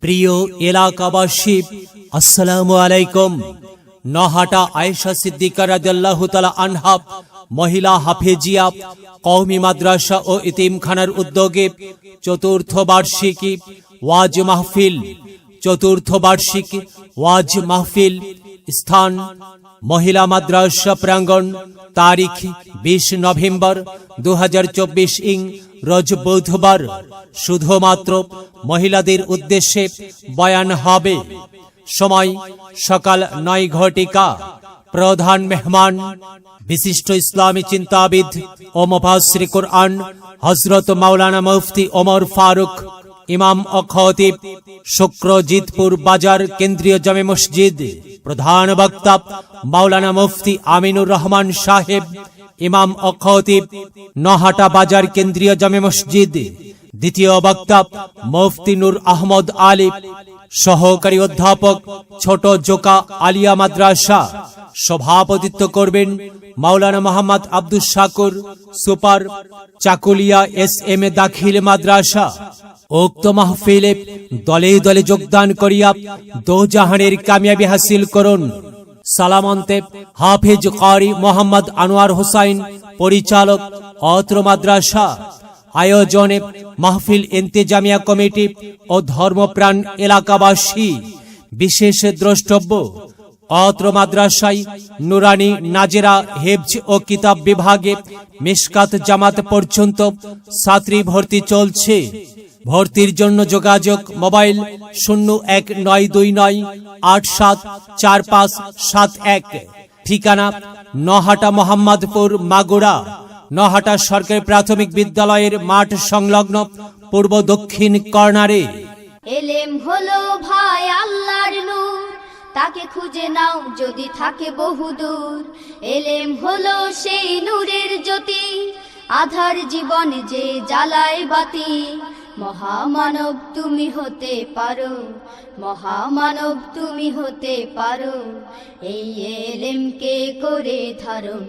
প্রিয় এলাকাবাসী, আসসালামু আলাইকুম। নহাটা আয়েশা সিদ্দিকা রাদিয়াল্লাহু তাআলা আনহা মহিলা হাফেজিয়া কওমি মাদ্রাসা ও ইতিমখানার উদ্যোগে চতুর্থ বার্ষিকী ওয়াজ মাহফিল স্থান মহিলা মাদ্রাসা প্রাঙ্গণ, তারিখ 20 নভেম্বর 2024 ইং রোজ বুধবার। শুধুমাত্র মহিলাদের উদ্দেশ্যে বয়ান হবে। সময় সকাল 9 ঘটিকা। প্রধান মেহমান বিশিষ্ট ইসলামী চিন্তাবিদ ও মুফাসসির কুরআন হযরত মাওলানা মুফতি ওমর ফারুক, ইমাম ও খতিব, শুক্রজিৎপুর বাজার কেন্দ্রীয় জামে মসজিদ। প্রধান বক্তা মাওলানা মুফতি আমিনুর রহমান সাহেব, ইমাম ও খতিব, নহাটা বাজার কেন্দ্রীয় জামে মসজিদ। দ্বিতীয় বক্তা মুফতি নূর আহমদ আলী, সহকারী অধ্যাপক, ছোট জোকা আলিয়া মাদ্রাসা। সভাপতিত্ব করবেন মাওলানা মোহাম্মদ আব্দুস শাকুর, সুপার, চাকুলিয়া SM দাখিল মাদ্রাসা। উক্ত মাহফিলে দলে দলে যোগদান করিয়া দোজাহানের কামিয়াবি হাসিল করুন। সালামন্তে হাফেজ কারি মোহাম্মদ আনোয়ার হোসাইন, পরিচালক, অত্র মাদ্রাসা। আয়োজনে মাহফিল ইন্তেজামিয়া কমিটি ও ধর্মপ্রাণ এলাকাবাসী। বিশেষ দ্রষ্টব্য, অত্র মাদ্রাসায় নুরানি, নাজেরা, হেফজ ও কিতাব বিভাগে মিশকাত জামাত পর্যন্ত ছাত্রী ভর্তি চলছে। ভর্তির জন্য যোগাযোগ মোবাইল 01929874571। ঠিকানা নহাটা মোহাম্মদপুর মাগুরা। নহাটা সরকারি প্রাথমিক বিদ্যালয়ের মাঠ সংলগ্ন পূর্ব দক্ষিণ কর্নারে। এলেম হলো ভাই আল্লাহর নূর, তাকে খুঁজে নাও যদি থাকে বহুদূর। এলেম হলো সেই নূরের জ্যোতি, আধার জীবনে যে জ্বালায় বাতি। মহামানব তুমি হতে পারো, মহামানব তুমি হতে পারো। এই এলেমকে করে ধারণ